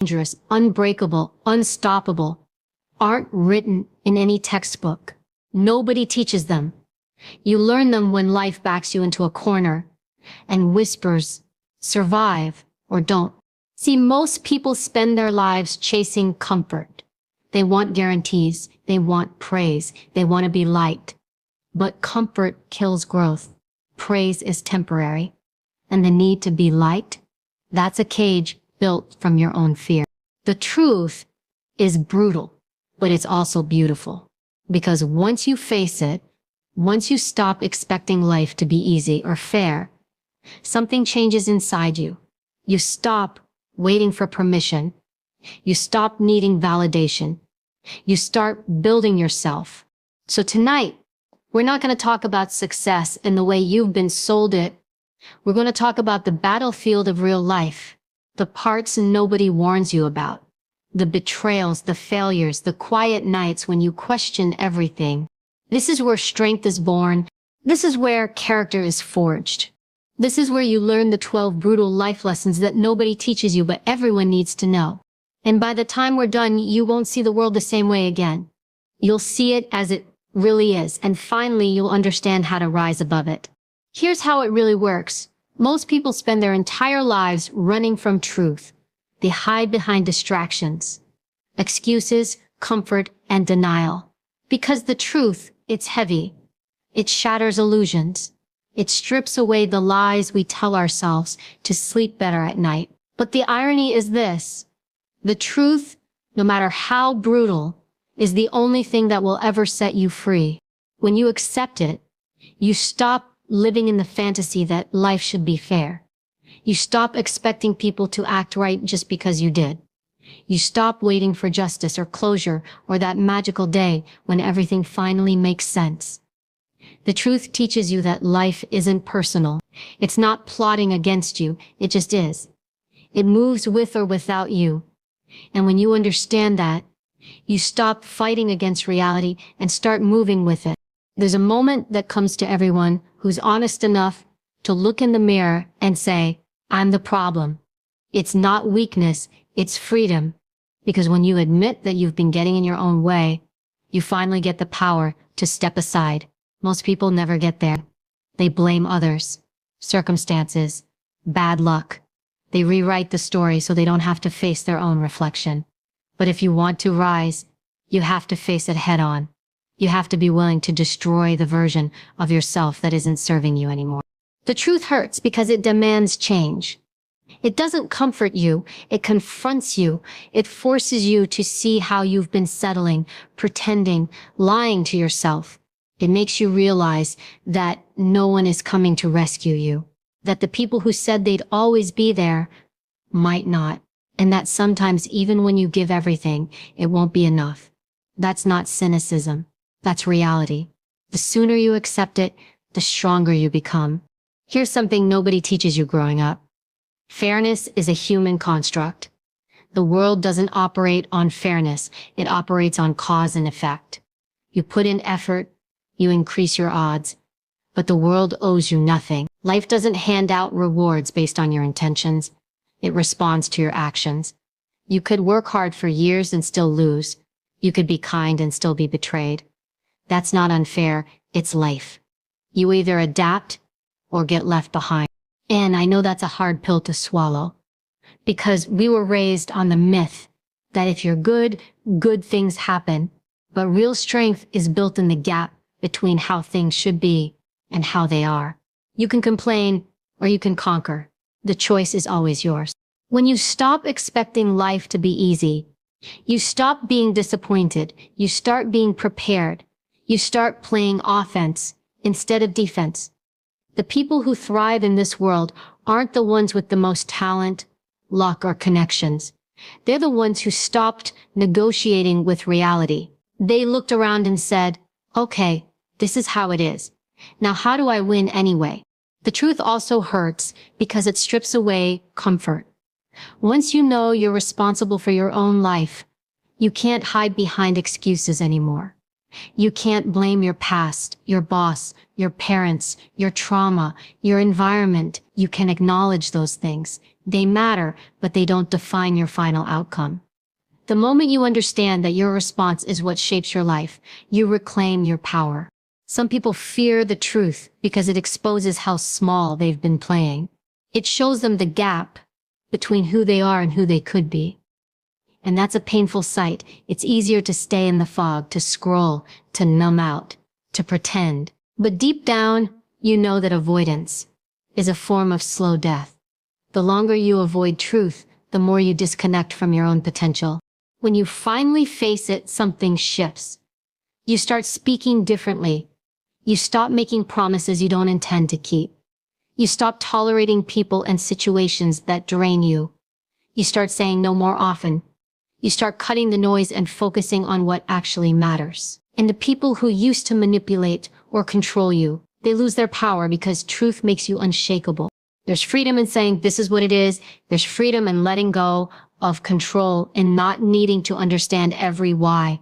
dangerous, unbreakable, unstoppable, aren't written in any textbook. Nobody teaches them. You learn them when life backs you into a corner and whispers, survive or don't. See, most people spend their lives chasing comfort. They want guarantees. They want praise. They want to be liked. But comfort kills growth. Praise is temporary. And the need to be liked, that's a cage built from your own fear. The truth is brutal, but it's also beautiful. Because once you face it, once you stop expecting life to be easy or fair, something changes inside you. You stop waiting for permission. You stop needing validation. You start building yourself. So tonight, we're not going to talk about success in the way you've been sold it. We're going to talk about the battlefield of real life, the parts nobody warns you about, the betrayals, the failures, the quiet nights when you question everything. This is where strength is born. This is where character is forged. This is where you learn the 12 brutal life lessons that nobody teaches you, but everyone needs to know. And by the time we're done, you won't see the world the same way again. You'll see it as it really is, and finally you'll understand how to rise above it. Here's how it really works. Most people spend their entire lives running from truth. They hide behind distractions, excuses, comfort, and denial. Because the truth, it's heavy. It shatters illusions. It strips away the lies we tell ourselves to sleep better at night. But the irony is this. The truth, no matter how brutal, is the only thing that will ever set you free. When you accept it, you stop living in the fantasy that life should be fair. You stop expecting people to act right just because you did. You stop waiting for justice or closure or that magical day when everything finally makes sense. The truth teaches you that life isn't personal. It's not plotting against you. It just is. It moves with or without you. And when you understand that, you stop fighting against reality and start moving with it. There's a moment that comes to everyone who's honest enough to look in the mirror and say, I'm the problem. It's not weakness, it's freedom. Because when you admit that you've been getting in your own way, you finally get the power to step aside. Most people never get there. They blame others, circumstances, bad luck. They rewrite the story so they don't have to face their own reflection. But if you want to rise, you have to face it head on. You have to be willing to destroy the version of yourself that isn't serving you anymore. The truth hurts because it demands change. It doesn't comfort you. It confronts you. It forces you to see how you've been settling, pretending, lying to yourself. It makes you realize that no one is coming to rescue you, that the people who said they'd always be there might not, and that sometimes even when you give everything, it won't be enough. That's not cynicism. That's reality. The sooner you accept it, the stronger you become. Here's something nobody teaches you growing up. Fairness is a human construct. The world doesn't operate on fairness. It operates on cause and effect. You put in effort, you increase your odds, but the world owes you nothing. Life doesn't hand out rewards based on your intentions. It responds to your actions. You could work hard for years and still lose. You could be kind and still be betrayed. That's not unfair, it's life. You either adapt or get left behind. And I know that's a hard pill to swallow, because we were raised on the myth that if you're good, good things happen. But real strength is built in the gap between how things should be and how they are. You can complain or you can conquer. The choice is always yours. When you stop expecting life to be easy, you stop being disappointed. You start being prepared. You start playing offense instead of defense. The people who thrive in this world aren't the ones with the most talent, luck, or connections. They're the ones who stopped negotiating with reality. They looked around and said, okay, this is how it is. Now how do I win anyway? The truth also hurts because it strips away comfort. Once you know you're responsible for your own life, you can't hide behind excuses anymore. You can't blame your past, your boss, your parents, your trauma, your environment. You can acknowledge those things. They matter, but they don't define your final outcome. The moment you understand that your response is what shapes your life, you reclaim your power. Some people fear the truth because it exposes how small they've been playing. It shows them the gap between who they are and who they could be. And that's a painful sight. It's easier to stay in the fog, to scroll, to numb out, to pretend. But deep down, you know that avoidance is a form of slow death. The longer you avoid truth, the more you disconnect from your own potential. When you finally face it, something shifts. You start speaking differently. You stop making promises you don't intend to keep. You stop tolerating people and situations that drain you. You start saying no more often. You start cutting the noise and focusing on what actually matters. And the people who used to manipulate or control you, they lose their power because truth makes you unshakable. There's freedom in saying this is what it is. There's freedom in letting go of control and not needing to understand every why.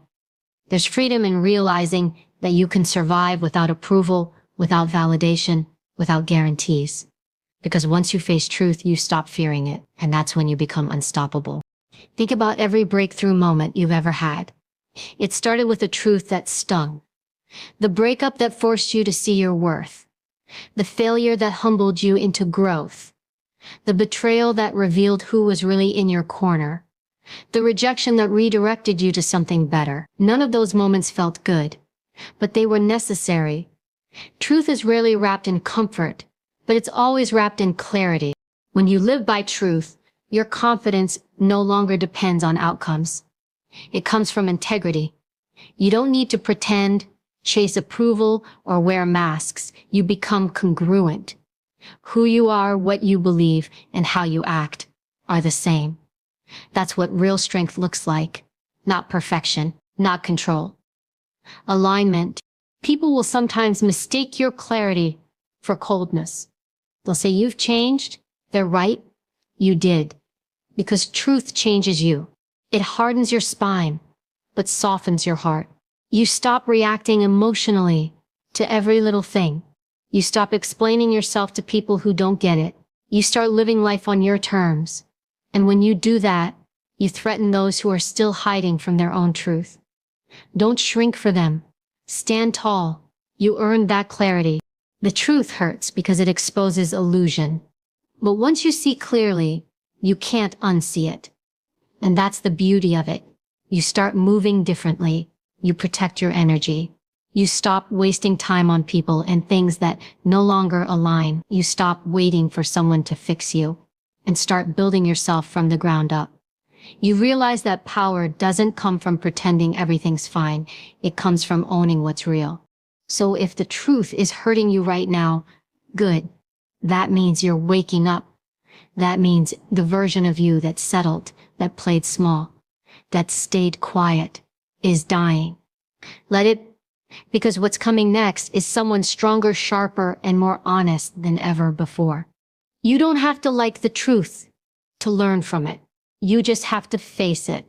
There's freedom in realizing that you can survive without approval, without validation, without guarantees. Because once you face truth, you stop fearing it, and that's when you become unstoppable. Think about every breakthrough moment you've ever had. It started with a truth that stung. The breakup that forced you to see your worth. The failure that humbled you into growth. The betrayal that revealed who was really in your corner. The rejection that redirected you to something better. None of those moments felt good, but they were necessary. Truth is rarely wrapped in comfort, but it's always wrapped in clarity. When you live by truth, your confidence no longer depends on outcomes. It comes from integrity. You don't need to pretend, chase approval, or wear masks. You become congruent. Who you are, what you believe, and how you act are the same. That's what real strength looks like. Not perfection, not control. Alignment. People will sometimes mistake your clarity for coldness. They'll say you've changed. They're right. You did. Because truth changes you. It hardens your spine, but softens your heart. You stop reacting emotionally to every little thing. You stop explaining yourself to people who don't get it. You start living life on your terms. And when you do that, you threaten those who are still hiding from their own truth. Don't shrink for them. Stand tall. You earned that clarity. The truth hurts because it exposes illusion. But once you see clearly, you can't unsee it. And that's the beauty of it. You start moving differently. You protect your energy. You stop wasting time on people and things that no longer align. You stop waiting for someone to fix you and start building yourself from the ground up. You realize that power doesn't come from pretending everything's fine. It comes from owning what's real. So if the truth is hurting you right now, good. That means you're waking up. That means the version of you that settled, that played small, that stayed quiet, is dying. Let it, because what's coming next is someone stronger, sharper, and more honest than ever before. You don't have to like the truth to learn from it. You just have to face it.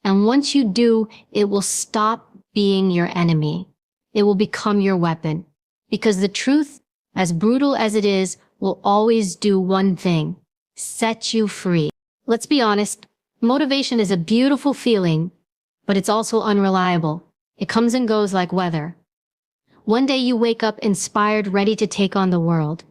And once you do, it will stop being your enemy. It will become your weapon. Because the truth, as brutal as it is, will always do one thing: set you free. Let's be honest, motivation is a beautiful feeling, but it's also unreliable. It comes and goes like weather. One day you wake up inspired, ready to take on the world.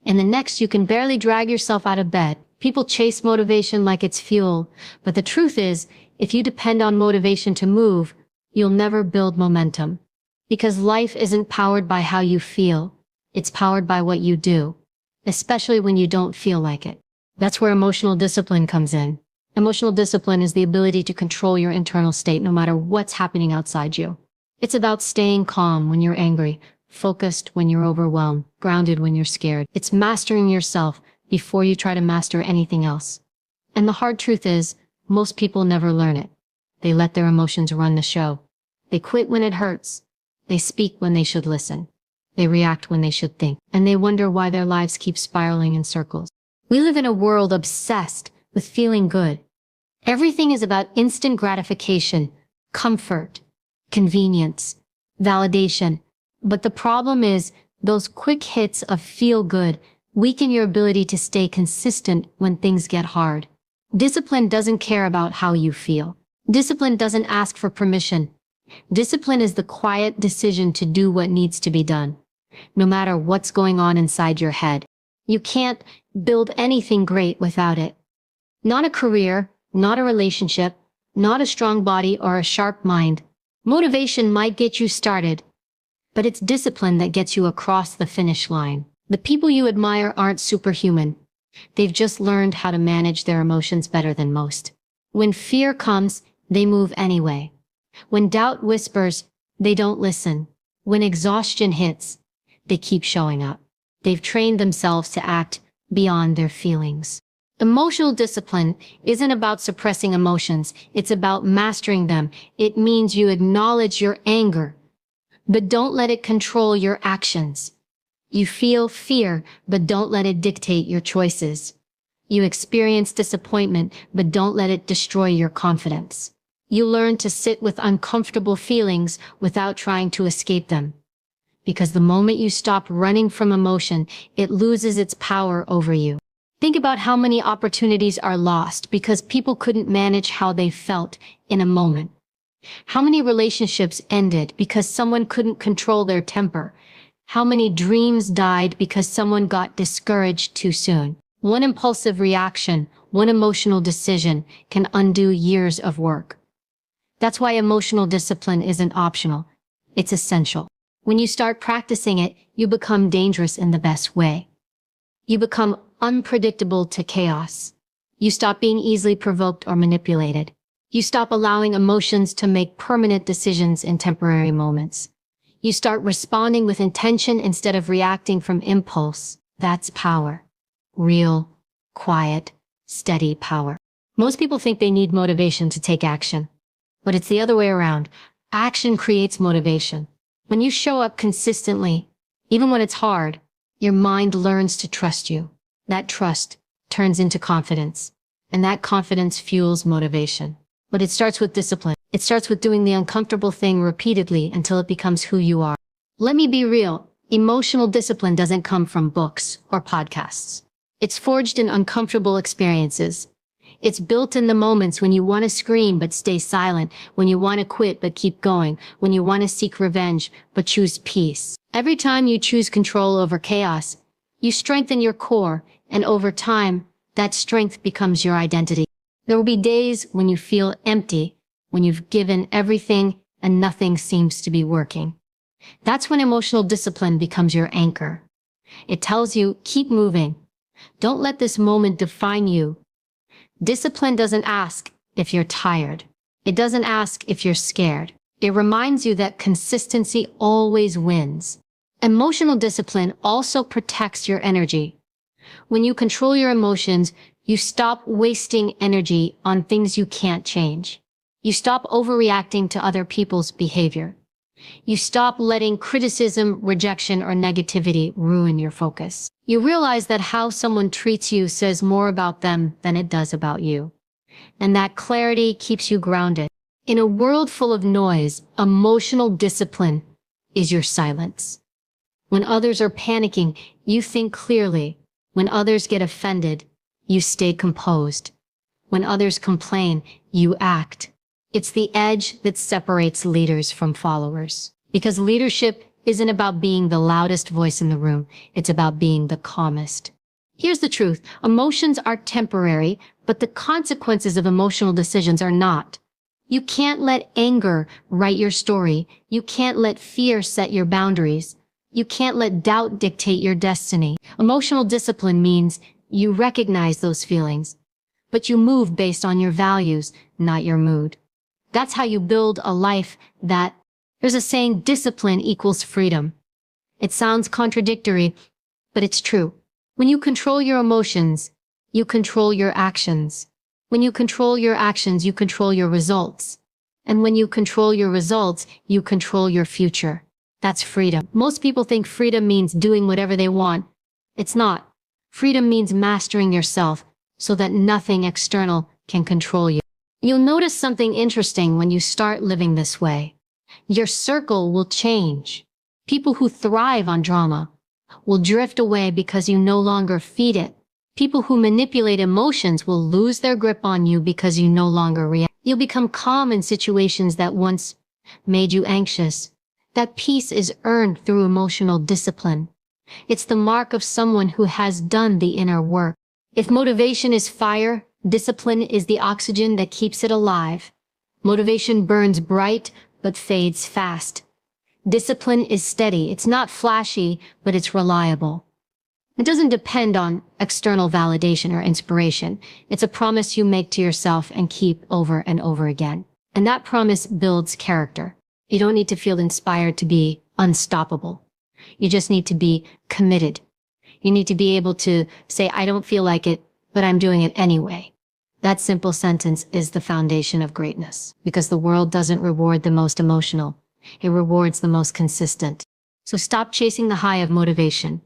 And the next you can barely drag yourself out of bed. People chase motivation like it's fuel. But the truth is, if you depend on motivation to move, you'll never build momentum. Because life isn't powered by how you feel. It's powered by what you do. Especially when you don't feel like it. That's where emotional discipline comes in. Emotional discipline is the ability to control your internal state no matter what's happening outside you. It's about staying calm when you're angry, focused when you're overwhelmed, grounded when you're scared. It's mastering yourself before you try to master anything else. And the hard truth is, most people never learn it. They let their emotions run the show. They quit when it hurts. They speak when they should listen. They react when they should think. And they wonder why their lives keep spiraling in circles. We live in a world obsessed with feeling good. Everything is about instant gratification, comfort, convenience, validation. But the problem is, those quick hits of feel good weaken your ability to stay consistent when things get hard. Discipline doesn't care about how you feel. Discipline doesn't ask for permission. Discipline is the quiet decision to do what needs to be done, no matter what's going on inside your head. You can't build anything great without it. Not a career, not a relationship, not a strong body or a sharp mind. Motivation might get you started, but it's discipline that gets you across the finish line. The people you admire aren't superhuman. They've just learned how to manage their emotions better than most. When fear comes, they move anyway. When doubt whispers, they don't listen. When exhaustion hits, they keep showing up. They've trained themselves to act beyond their feelings. Emotional discipline isn't about suppressing emotions. It's about mastering them. It means you acknowledge your anger, but don't let it control your actions. You feel fear, but don't let it dictate your choices. You experience disappointment, but don't let it destroy your confidence. You learn to sit with uncomfortable feelings without trying to escape them. Because the moment you stop running from emotion, it loses its power over you. Think about how many opportunities are lost because people couldn't manage how they felt in a moment. How many relationships ended because someone couldn't control their temper? How many dreams died because someone got discouraged too soon? One impulsive reaction, one emotional decision can undo years of work. That's why emotional discipline isn't optional. It's essential. When you start practicing it, you become dangerous in the best way. You become unpredictable to chaos. You stop being easily provoked or manipulated. You stop allowing emotions to make permanent decisions in temporary moments. You start responding with intention instead of reacting from impulse. That's power. Real, quiet, steady power. Most people think they need motivation to take action, but it's the other way around. Action creates motivation. When you show up consistently, even when it's hard, your mind learns to trust you. That trust turns into confidence, and that confidence fuels motivation. But it starts with discipline. It starts with doing the uncomfortable thing repeatedly until it becomes who you are. Let me be real. Emotional discipline doesn't come from books or podcasts. It's forged in uncomfortable experiences. It's built in the moments when you want to scream but stay silent, when you want to quit but keep going, when you want to seek revenge but choose peace. Every time you choose control over chaos, you strengthen your core, and over time, that strength becomes your identity. There will be days when you feel empty, when you've given everything and nothing seems to be working. That's when emotional discipline becomes your anchor. It tells you, keep moving. Don't let this moment define you. Discipline doesn't ask if you're tired. It doesn't ask if you're scared. It reminds you that consistency always wins. Emotional discipline also protects your energy. When you control your emotions, you stop wasting energy on things you can't change. You stop overreacting to other people's behavior. You stop letting criticism, rejection, or negativity ruin your focus. You realize that how someone treats you says more about them than it does about you. And that clarity keeps you grounded. In a world full of noise, emotional discipline is your silence. When others are panicking, you think clearly. When others get offended, you stay composed. When others complain, you act. It's the edge that separates leaders from followers. Because leadership isn't about being the loudest voice in the room. It's about being the calmest. Here's the truth. Emotions are temporary, but the consequences of emotional decisions are not. You can't let anger write your story. You can't let fear set your boundaries. You can't let doubt dictate your destiny. Emotional discipline means you recognize those feelings, but you move based on your values, not your mood. That's how you build a life that, there's a saying, discipline equals freedom. It sounds contradictory, but it's true. When you control your emotions, you control your actions. When you control your actions, you control your results. And when you control your results, you control your future. That's freedom. Most people think freedom means doing whatever they want. It's not. Freedom means mastering yourself so that nothing external can control you. You'll notice something interesting when you start living this way. Your circle will change. People who thrive on drama, will drift away because you no longer feed it. People who manipulate emotions will lose their grip on you because you no longer react. You'll become calm in situations that once made you anxious. That peace is earned through emotional discipline. It's the mark of someone who has done the inner work. If motivation is fire, discipline is the oxygen that keeps it alive. Motivation burns bright, but fades fast. Discipline is steady. It's not flashy, but it's reliable. It doesn't depend on external validation or inspiration. It's a promise you make to yourself and keep over and over again. And that promise builds character. You don't need to feel inspired to be unstoppable. You just need to be committed. You need to be able to say, I don't feel like it, but I'm doing it anyway. That simple sentence is the foundation of greatness, because the world doesn't reward the most emotional. It rewards the most consistent. So stop chasing the high of motivation.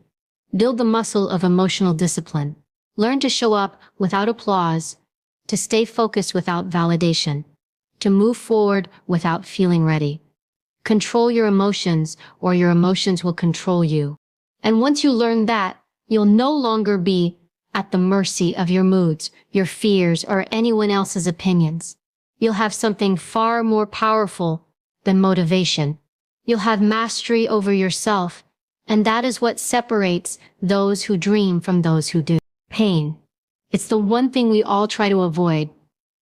Build the muscle of emotional discipline. Learn to show up without applause, to stay focused without validation, to move forward without feeling ready. Control your emotions, or your emotions will control you. And once you learn that, you'll no longer be at the mercy of your moods, your fears, or anyone else's opinions. You'll have something far more powerful than motivation. You'll have mastery over yourself, and that is what separates those who dream from those who do. Pain. It's the one thing we all try to avoid,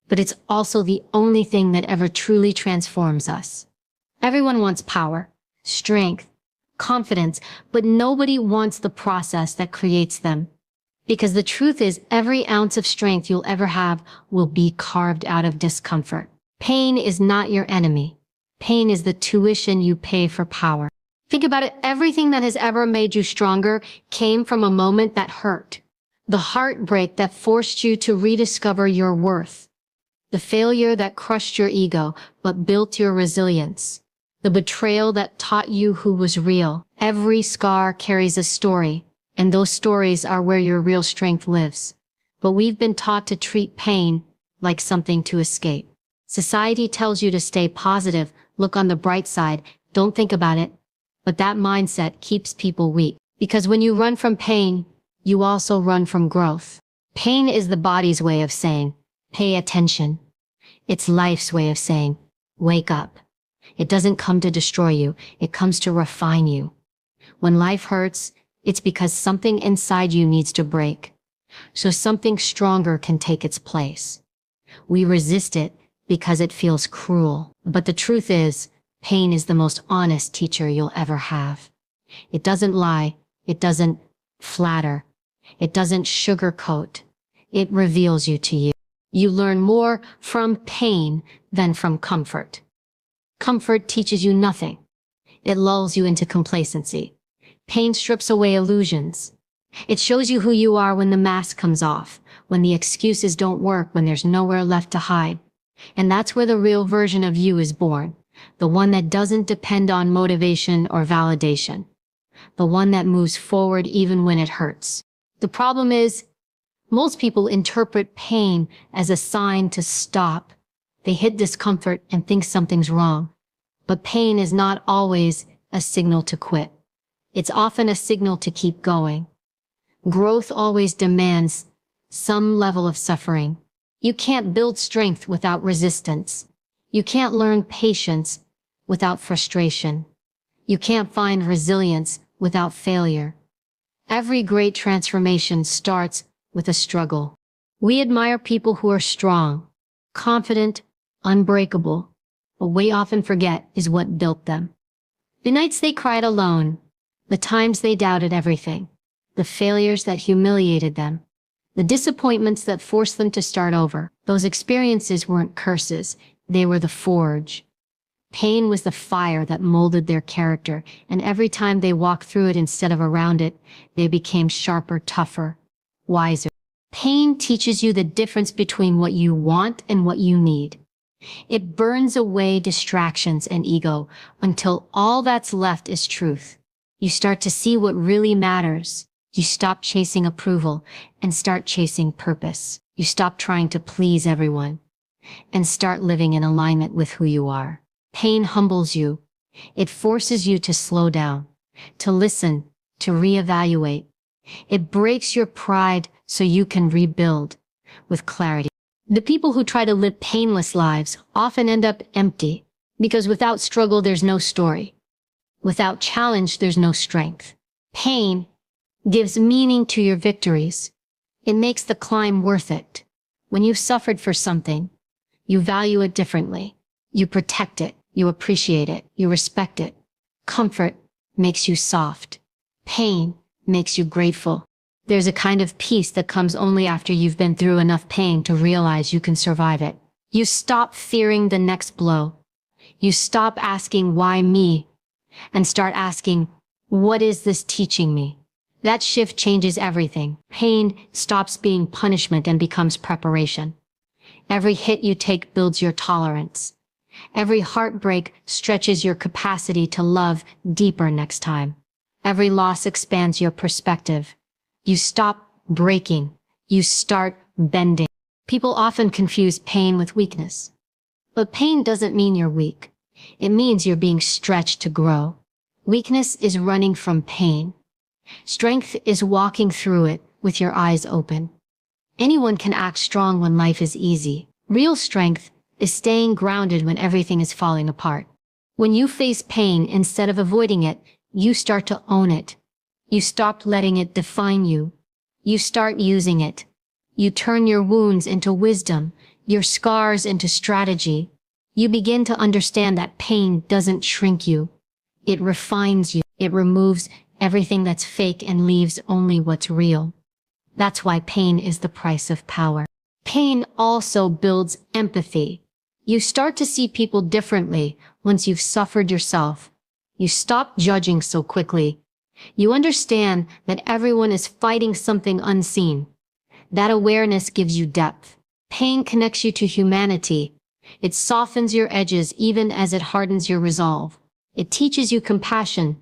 but it's also the only thing that ever truly transforms us. Everyone wants power, strength, confidence, but nobody wants the process that creates them. Because the truth is, every ounce of strength you'll ever have will be carved out of discomfort. Pain is not your enemy. Pain is the tuition you pay for power. Think about it. Everything that has ever made you stronger came from a moment that hurt. The heartbreak that forced you to rediscover your worth. The failure that crushed your ego but built your resilience. The betrayal that taught you who was real. Every scar carries a story, and those stories are where your real strength lives. But we've been taught to treat pain like something to escape. Society tells you to stay positive, look on the bright side, don't think about it. But that mindset keeps people weak. Because when you run from pain, you also run from growth. Pain is the body's way of saying, pay attention. It's life's way of saying, wake up. It doesn't come to destroy you, it comes to refine you. When life hurts, it's because something inside you needs to break, so something stronger can take its place. We resist it because it feels cruel. But the truth is, pain is the most honest teacher you'll ever have. It doesn't lie, it doesn't flatter, it doesn't sugarcoat. It reveals you to you. You learn more from pain than from comfort. Comfort teaches you nothing. It lulls you into complacency. Pain strips away illusions. It shows you who you are when the mask comes off, when the excuses don't work, when there's nowhere left to hide. And that's where the real version of you is born. The one that doesn't depend on motivation or validation. The one that moves forward even when it hurts. The problem is, most people interpret pain as a sign to stop. They hit discomfort and think something's wrong. But pain is not always a signal to quit. It's often a signal to keep going. Growth always demands some level of suffering. You can't build strength without resistance. You can't learn patience without frustration. You can't find resilience without failure. Every great transformation starts with a struggle. We admire people who are strong, confident, unbreakable, but we often forget is what built them. The nights they cried alone, the times they doubted everything, the failures that humiliated them, the disappointments that forced them to start over. Those experiences weren't curses, they were the forge. Pain was the fire that molded their character, and every time they walked through it instead of around it, they became sharper, tougher, wiser. Pain teaches you the difference between what you want and what you need. It burns away distractions and ego until all that's left is truth. You start to see what really matters. You stop chasing approval and start chasing purpose. You stop trying to please everyone and start living in alignment with who you are. Pain humbles you. It forces you to slow down, to listen, to reevaluate. It breaks your pride so you can rebuild with clarity. The people who try to live painless lives often end up empty, because without struggle, there's no story. Without challenge, there's no strength. Pain gives meaning to your victories. It makes the climb worth it. When you've suffered for something, you value it differently. You protect it. You appreciate it. You respect it. Comfort makes you soft. Pain makes you grateful. There's a kind of peace that comes only after you've been through enough pain to realize you can survive it. You stop fearing the next blow. You stop asking, why me? And start asking, what is this teaching me? That shift changes everything. Pain stops being punishment and becomes preparation. Every hit you take builds your tolerance. Every heartbreak stretches your capacity to love deeper next time. Every loss expands your perspective. You stop breaking. You start bending. People often confuse pain with weakness. But pain doesn't mean you're weak. It means you're being stretched to grow. Weakness is running from pain. Strength is walking through it with your eyes open. Anyone can act strong when life is easy. Real strength is staying grounded when everything is falling apart. When you face pain, instead of avoiding it, you start to own it. You stop letting it define you. You start using it. You turn your wounds into wisdom, your scars into strategy. You begin to understand that pain doesn't shrink you. It refines you. It removes everything that's fake and leaves only what's real. That's why pain is the price of power. Pain also builds empathy. You start to see people differently once you've suffered yourself. You stop judging so quickly. You understand that everyone is fighting something unseen. That awareness gives you depth. Pain connects you to humanity. It softens your edges even as it hardens your resolve. It teaches you compassion,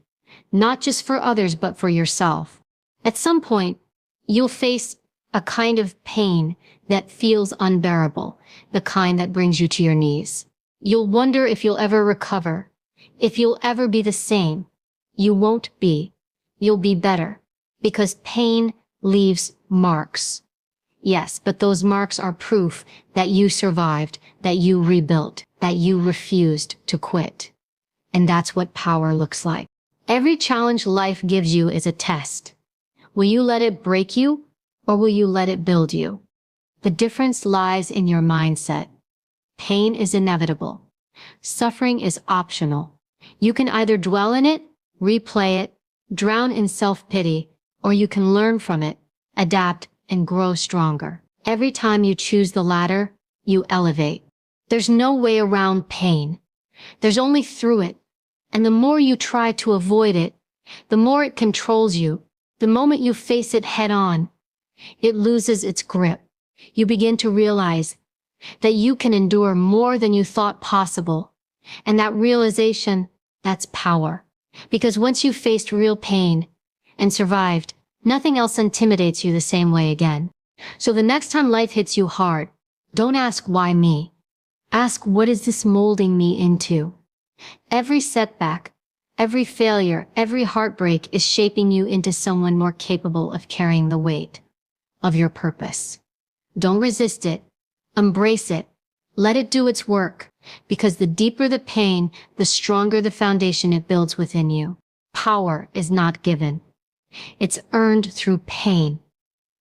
not just for others but for yourself. At some point, you'll face a kind of pain that feels unbearable, the kind that brings you to your knees. You'll wonder if you'll ever recover, if you'll ever be the same. You won't be. You'll be better, because pain leaves marks. Yes, but those marks are proof that you survived, that you rebuilt, that you refused to quit. And that's what power looks like. Every challenge life gives you is a test. Will you let it break you, or will you let it build you? The difference lies in your mindset. Pain is inevitable. Suffering is optional. You can either dwell in it, replay it, drown in self-pity, or you can learn from it, adapt, and grow stronger. Every time you choose the latter, you elevate. There's no way around pain. There's only through it. And the more you try to avoid it, the more it controls you. The moment you face it head on, it loses its grip. You begin to realize that you can endure more than you thought possible. And that realization, that's power. Because once you've faced real pain and survived, nothing else intimidates you the same way again. So the next time life hits you hard, don't ask why me. Ask, what is this molding me into? Every setback, every failure, every heartbreak is shaping you into someone more capable of carrying the weight of your purpose. Don't resist it. Embrace it. Let it do its work, because the deeper the pain, the stronger the foundation it builds within you. Power is not given. It's earned through pain.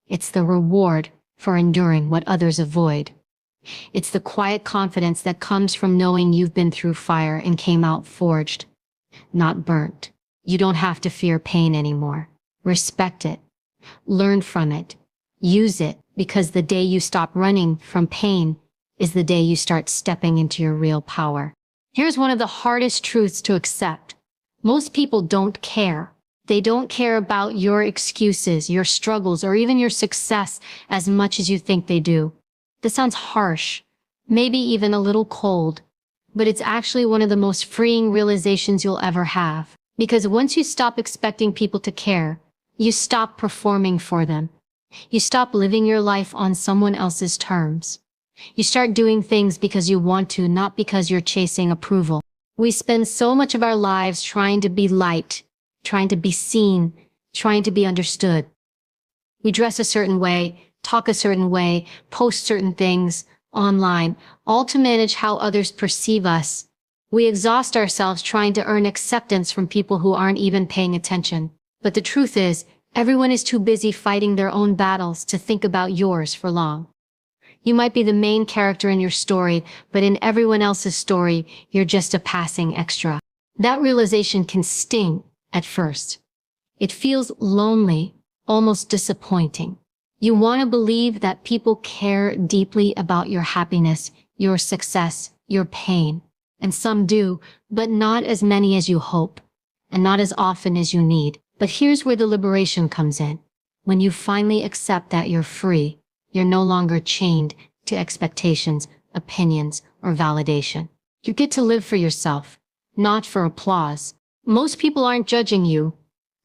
It's the reward for enduring what others avoid. It's the quiet confidence that comes from knowing you've been through fire and came out forged, not burnt. You don't have to fear pain anymore. Respect it. Learn from it. Use it, because the day you stop running from pain is the day you start stepping into your real power. Here's one of the hardest truths to accept. Most people don't care. They don't care about your excuses, your struggles, or even your success as much as you think they do. This sounds harsh, maybe even a little cold, but it's actually one of the most freeing realizations you'll ever have. Because once you stop expecting people to care, you stop performing for them. You stop living your life on someone else's terms. You start doing things because you want to, not because you're chasing approval. We spend so much of our lives trying to be liked, trying to be seen, trying to be understood. We dress a certain way, talk a certain way, post certain things online, all to manage how others perceive us. We exhaust ourselves trying to earn acceptance from people who aren't even paying attention. But the truth is, everyone is too busy fighting their own battles to think about yours for long. You might be the main character in your story, but in everyone else's story, you're just a passing extra. That realization can sting at first. It feels lonely, almost disappointing. You want to believe that people care deeply about your happiness, your success, your pain. And some do, but not as many as you hope, and not as often as you need. But here's where the liberation comes in. When you finally accept that you're free, you're no longer chained to expectations, opinions, or validation. You get to live for yourself, not for applause. Most people aren't judging you.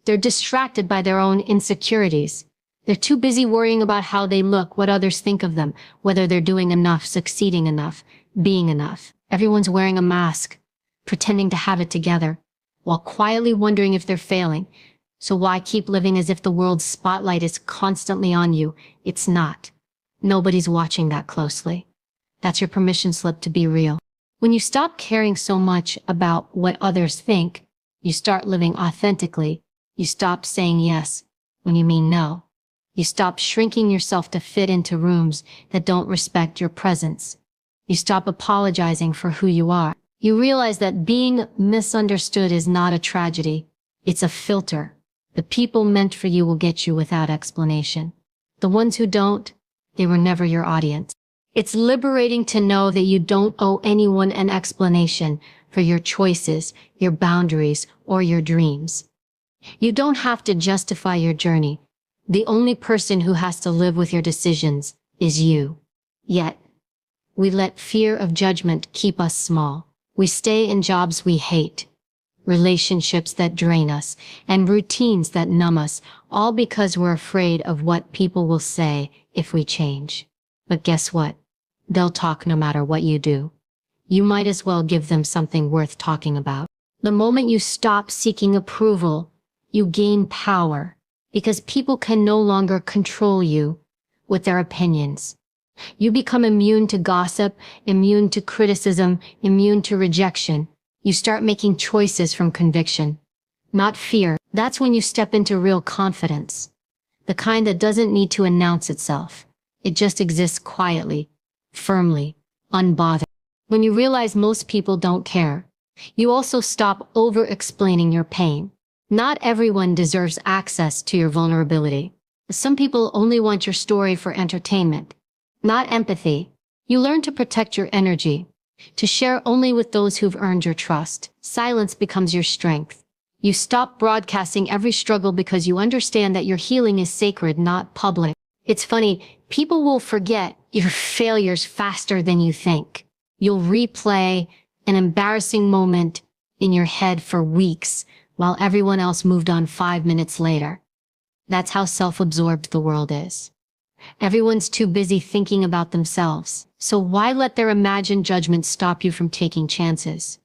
They're distracted by their own insecurities. They're too busy worrying about how they look, what others think of them, whether they're doing enough, succeeding enough, being enough. Everyone's wearing a mask, pretending to have it together, while quietly wondering if they're failing. So why keep living as if the world's spotlight is constantly on you? It's not. Nobody's watching that closely. That's your permission slip to be real. When you stop caring so much about what others think, you start living authentically. You stop saying yes when you mean no. You stop shrinking yourself to fit into rooms that don't respect your presence. You stop apologizing for who you are. You realize that being misunderstood is not a tragedy. It's a filter. The people meant for you will get you without explanation. The ones who don't, they were never your audience. It's liberating to know that you don't owe anyone an explanation for your choices, your boundaries, or your dreams. You don't have to justify your journey. The only person who has to live with your decisions is you. Yet, we let fear of judgment keep us small. We stay in jobs we hate, relationships that drain us, and routines that numb us, all because we're afraid of what people will say if we change. But guess what? They'll talk no matter what you do. You might as well give them something worth talking about. The moment you stop seeking approval, you gain power, because people can no longer control you with their opinions. You become immune to gossip, immune to criticism, immune to rejection. You start making choices from conviction, not fear. That's when you step into real confidence. The kind that doesn't need to announce itself. It just exists quietly, firmly, unbothered. When you realize most people don't care, you also stop over-explaining your pain. Not everyone deserves access to your vulnerability. Some people only want your story for entertainment, not empathy. You learn to protect your energy, to share only with those who've earned your trust. Silence becomes your strength. You stop broadcasting every struggle because you understand that your healing is sacred, not public. It's funny, people will forget your failures faster than you think. You'll replay an embarrassing moment in your head for weeks while everyone else moved on 5 minutes later. That's how self-absorbed the world is. Everyone's too busy thinking about themselves. So why let their imagined judgment stop you from taking chances?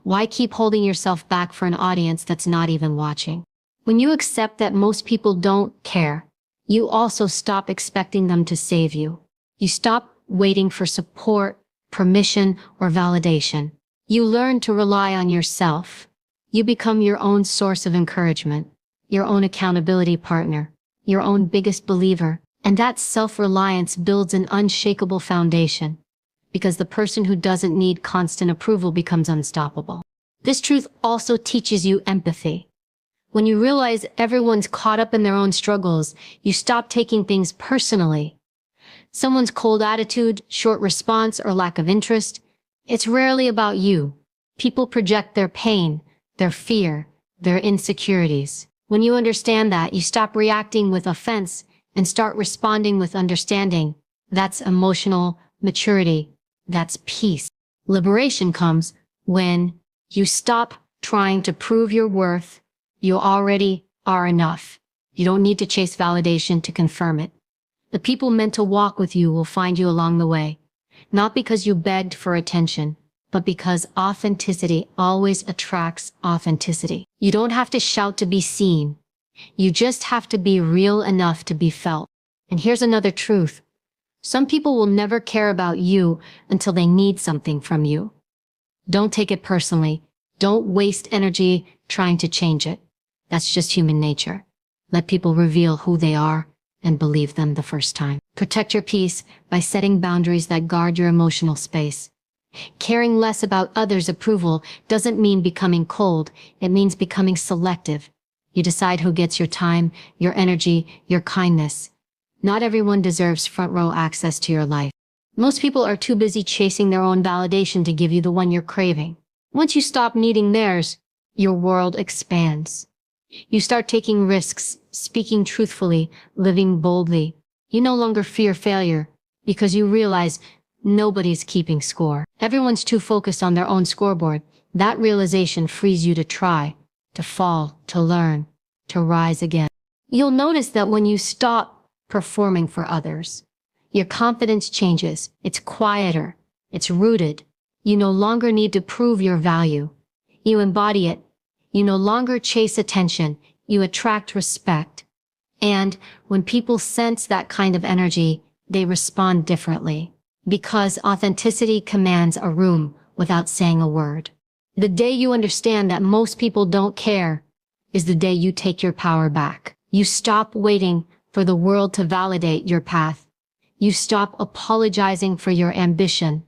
Why keep holding yourself back for an audience that's not even watching? When you accept that most people don't care, you also stop expecting them to save you. You stop waiting for support, permission, or validation. You learn to rely on yourself. You become your own source of encouragement, your own accountability partner, your own biggest believer. And that self-reliance builds an unshakable foundation, because the person who doesn't need constant approval becomes unstoppable. This truth also teaches you empathy. When you realize everyone's caught up in their own struggles, you stop taking things personally. Someone's cold attitude, short response, or lack of interest, it's rarely about you. People project their pain, their fear, their insecurities. When you understand that, you stop reacting with offense and start responding with understanding. That's emotional maturity. That's peace. Liberation comes when you stop trying to prove your worth. You already are enough. You don't need to chase validation to confirm it. The people meant to walk with you will find you along the way, not because you begged for attention, but because authenticity always attracts authenticity. You don't have to shout to be seen. You just have to be real enough to be felt. And here's another truth. Some people will never care about you until they need something from you. Don't take it personally. Don't waste energy trying to change it. That's just human nature. Let people reveal who they are and believe them the first time. Protect your peace by setting boundaries that guard your emotional space. Caring less about others' approval doesn't mean becoming cold. It means becoming selective. You decide who gets your time, your energy, your kindness. Not everyone deserves front row access to your life. Most people are too busy chasing their own validation to give you the one you're craving. Once you stop needing theirs, your world expands. You start taking risks, speaking truthfully, living boldly. You no longer fear failure because you realize nobody's keeping score. Everyone's too focused on their own scoreboard. That realization frees you to try, to fall, to learn, to rise again. You'll notice that when you stop performing for others, your confidence changes. It's quieter. It's rooted. You no longer need to prove your value. You embody it. You no longer chase attention. You attract respect. And when people sense that kind of energy, they respond differently. Because authenticity commands a room without saying a word. The day you understand that most people don't care is the day you take your power back. You stop waiting for the world to validate your path. You stop apologizing for your ambition.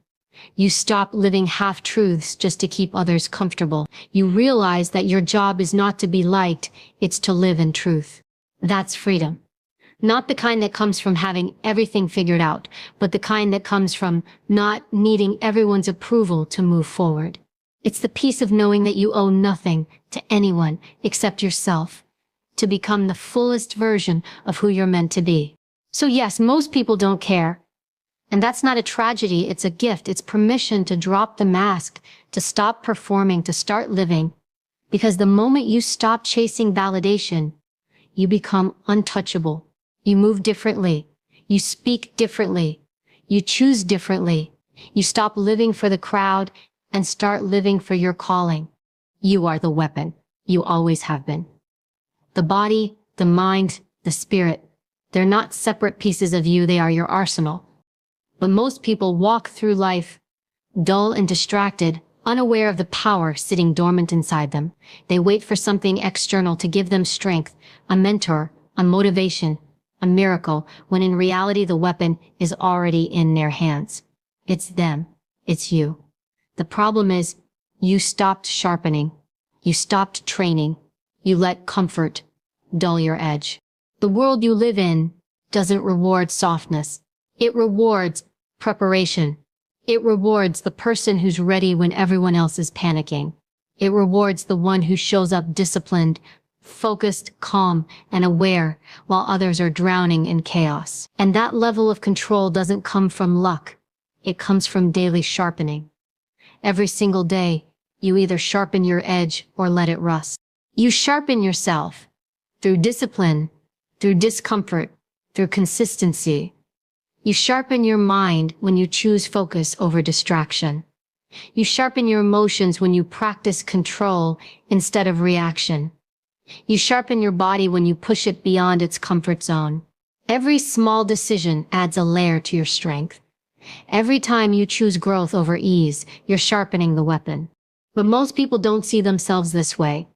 You stop living half-truths just to keep others comfortable. You realize that your job is not to be liked, it's to live in truth. That's freedom. Not the kind that comes from having everything figured out, but the kind that comes from not needing everyone's approval to move forward. It's the peace of knowing that you owe nothing to anyone except yourself, to become the fullest version of who you're meant to be. So yes, most people don't care. And that's not a tragedy, it's a gift. It's permission to drop the mask, to stop performing, to start living. Because the moment you stop chasing validation, you become untouchable. You move differently. You speak differently. You choose differently. You stop living for the crowd and start living for your calling. You are the weapon. You always have been. The body, the mind, the spirit, they're not separate pieces of you, they are your arsenal. But most people walk through life dull and distracted, unaware of the power sitting dormant inside them. They wait for something external to give them strength, a mentor, a motivation, a miracle, when in reality the weapon is already in their hands. It's them. It's you. The problem is, you stopped sharpening. You stopped training. You let comfort dull your edge. The world you live in doesn't reward softness. It rewards preparation. It rewards the person who's ready when everyone else is panicking. It rewards the one who shows up disciplined, focused, calm, and aware, while others are drowning in chaos. And that level of control doesn't come from luck. It comes from daily sharpening. Every single day, you either sharpen your edge or let it rust. You sharpen yourself through discipline, through discomfort, through consistency. You sharpen your mind when you choose focus over distraction. You sharpen your emotions when you practice control instead of reaction. You sharpen your body when you push it beyond its comfort zone. Every small decision adds a layer to your strength. Every time you choose growth over ease, you're sharpening the weapon. But most people don't see themselves this way.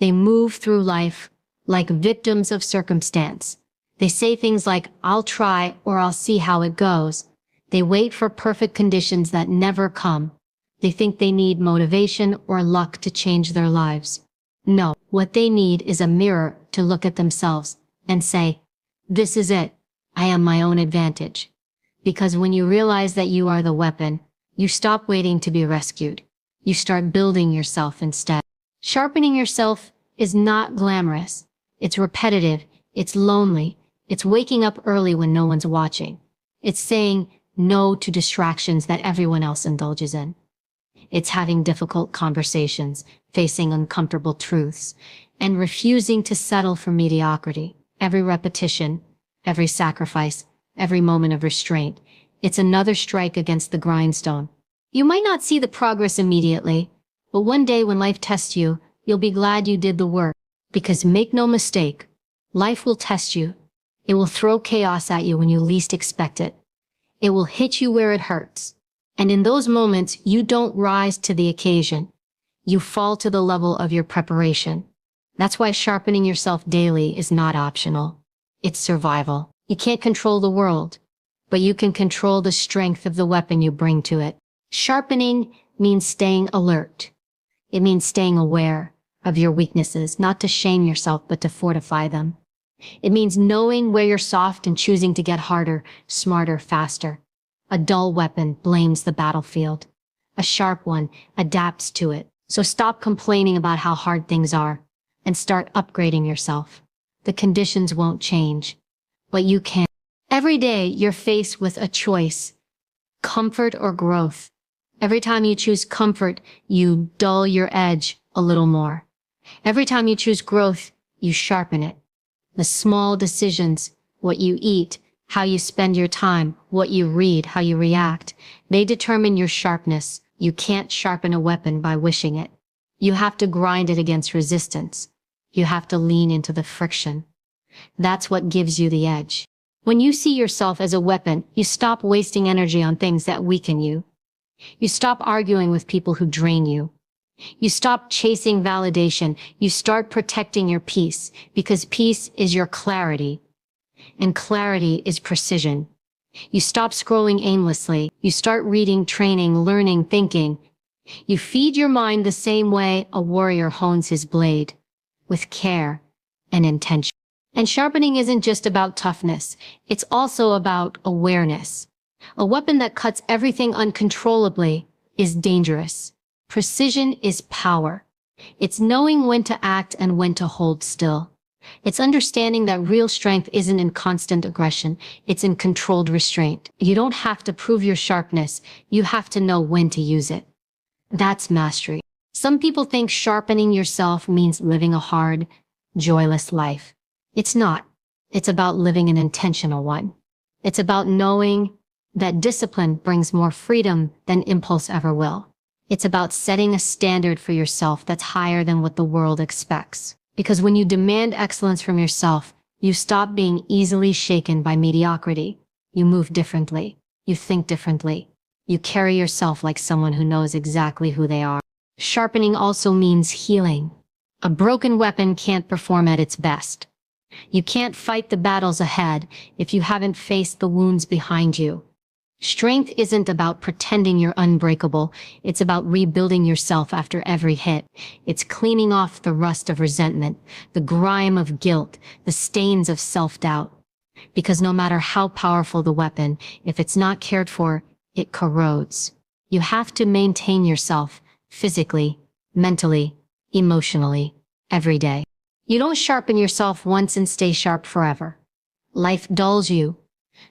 They move through life like victims of circumstance. They say things like, "I'll try," or "I'll see how it goes." They wait for perfect conditions that never come. They think they need motivation or luck to change their lives. No, what they need is a mirror to look at themselves and say, "This is it. I am my own advantage." Because when you realize that you are the weapon, you stop waiting to be rescued. You start building yourself instead. Sharpening yourself is not glamorous. It's repetitive. It's lonely. It's waking up early when no one's watching. It's saying no to distractions that everyone else indulges in. It's having difficult conversations, facing uncomfortable truths, and refusing to settle for mediocrity. Every repetition, every sacrifice, every moment of restraint, it's another strike against the grindstone. You might not see the progress immediately, but one day when life tests you, you'll be glad you did the work. Because make no mistake, life will test you. It will throw chaos at you when you least expect it. It will hit you where it hurts. And in those moments, you don't rise to the occasion. You fall to the level of your preparation. That's why sharpening yourself daily is not optional. It's survival. You can't control the world, but you can control the strength of the weapon you bring to it. Sharpening means staying alert. It means staying aware of your weaknesses, not to shame yourself, but to fortify them. It means knowing where you're soft and choosing to get harder, smarter, faster. A dull weapon blames the battlefield. A sharp one adapts to it. So stop complaining about how hard things are and start upgrading yourself. The conditions won't change, but you can. Every day you're faced with a choice, comfort or growth. Every time you choose comfort, you dull your edge a little more. Every time you choose growth, you sharpen it. The small decisions, what you eat, how you spend your time, what you read, how you react, they determine your sharpness. You can't sharpen a weapon by wishing it. You have to grind it against resistance. You have to lean into the friction. That's what gives you the edge. When you see yourself as a weapon, you stop wasting energy on things that weaken you. You stop arguing with people who drain you. You stop chasing validation. You start protecting your peace, because peace is your clarity, and clarity is precision. You stop scrolling aimlessly. You start reading, training, learning, thinking. You feed your mind the same way a warrior hones his blade, with care and intention. And sharpening isn't just about toughness. It's also about awareness. A weapon that cuts everything uncontrollably is dangerous. Precision is power. It's knowing when to act and when to hold still. It's understanding that real strength isn't in constant aggression. It's in controlled restraint. You don't have to prove your sharpness. You have to know when to use it. That's mastery. Some people think sharpening yourself means living a hard, joyless life. It's not. It's about living an intentional one. It's about knowing that discipline brings more freedom than impulse ever will. It's about setting a standard for yourself that's higher than what the world expects. Because when you demand excellence from yourself, you stop being easily shaken by mediocrity. You move differently. You think differently. You carry yourself like someone who knows exactly who they are. Sharpening also means healing. A broken weapon can't perform at its best. You can't fight the battles ahead if you haven't faced the wounds behind you. Strength isn't about pretending you're unbreakable. It's about rebuilding yourself after every hit. It's cleaning off the rust of resentment, the grime of guilt, the stains of self-doubt. Because no matter how powerful the weapon, if it's not cared for, it corrodes. You have to maintain yourself physically, mentally, emotionally, every day. You don't sharpen yourself once and stay sharp forever. Life dulls you.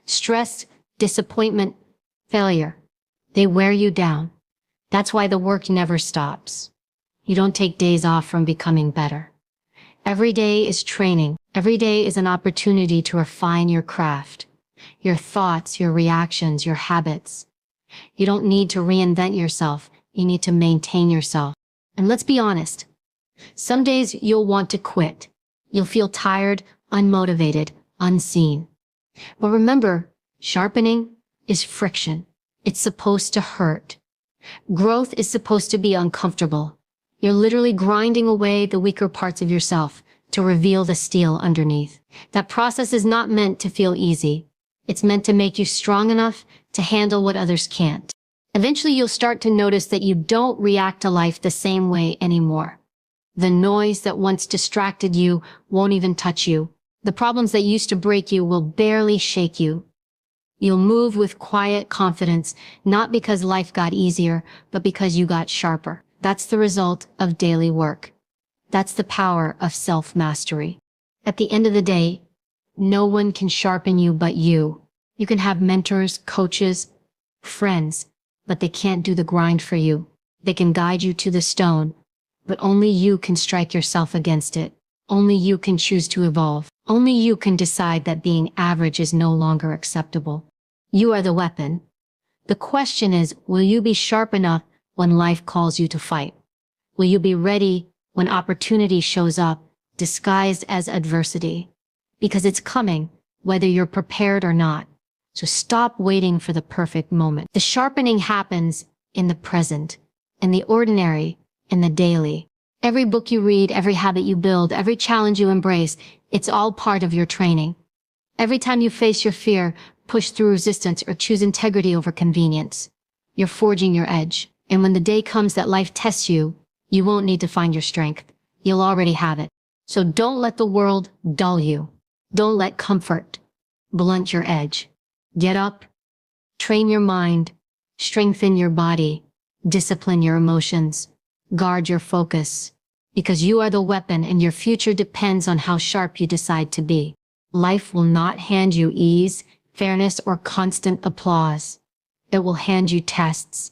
Stress, disappointment, failure. They wear you down. That's why the work never stops. You don't take days off from becoming better. Every day is training. Every day is an opportunity to refine your craft, your thoughts, your reactions, your habits. You don't need to reinvent yourself. You need to maintain yourself. And let's be honest. Some days you'll want to quit. You'll feel tired, unmotivated, unseen. But remember, sharpening is friction. It's supposed to hurt. Growth is supposed to be uncomfortable. You're literally grinding away the weaker parts of yourself to reveal the steel underneath. That process is not meant to feel easy. It's meant to make you strong enough to handle what others can't. Eventually you'll start to notice that you don't react to life the same way anymore. The noise that once distracted you won't even touch you. The problems that used to break you will barely shake you. You'll move with quiet confidence, not because life got easier, but because you got sharper. That's the result of daily work. That's the power of self-mastery. At the end of the day, no one can sharpen you but you. You can have mentors, coaches, friends, but they can't do the grind for you. They can guide you to the stone, but only you can strike yourself against it. Only you can choose to evolve. Only you can decide that being average is no longer acceptable. You are the weapon. The question is, will you be sharp enough when life calls you to fight? Will you be ready when opportunity shows up disguised as adversity. Because it's coming, whether you're prepared or not. So stop waiting for the perfect moment. The sharpening happens in the present, in the ordinary, in the daily. Every book you read, every habit you build, every challenge you embrace, it's all part of your training. Every time you face your fear, push through resistance, or choose integrity over convenience, you're forging your edge. And when the day comes that life tests you, you won't need to find your strength. You'll already have it. So don't let the world dull you. Don't let comfort blunt your edge. Get up, train your mind, strengthen your body, discipline your emotions, guard your focus, because you are the weapon and your future depends on how sharp you decide to be. Life will not hand you ease, fairness, or constant applause. It will hand you tests.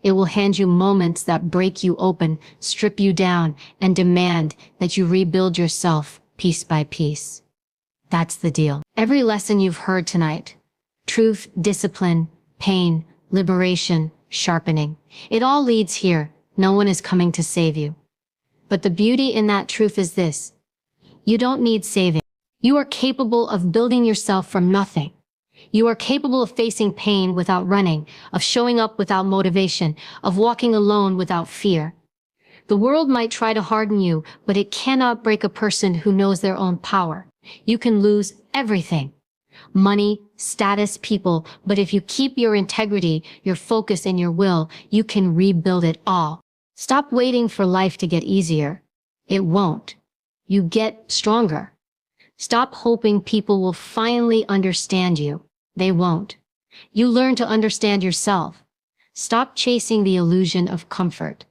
It will hand you moments that break you open, strip you down, and demand that you rebuild yourself piece by piece. That's the deal. Every lesson you've heard tonight, truth, discipline, pain, liberation, sharpening, it all leads here. No one is coming to save you. But the beauty in that truth is this: you don't need saving. You are capable of building yourself from nothing. You are capable of facing pain without running, of showing up without motivation, of walking alone without fear. The world might try to harden you, but it cannot break a person who knows their own power. You can lose everything: money, status, people, but if you keep your integrity, your focus, and your will, you can rebuild it all. Stop waiting for life to get easier. It won't. You get stronger. Stop hoping people will finally understand you. They won't. You learn to understand yourself. Stop chasing the illusion of comfort.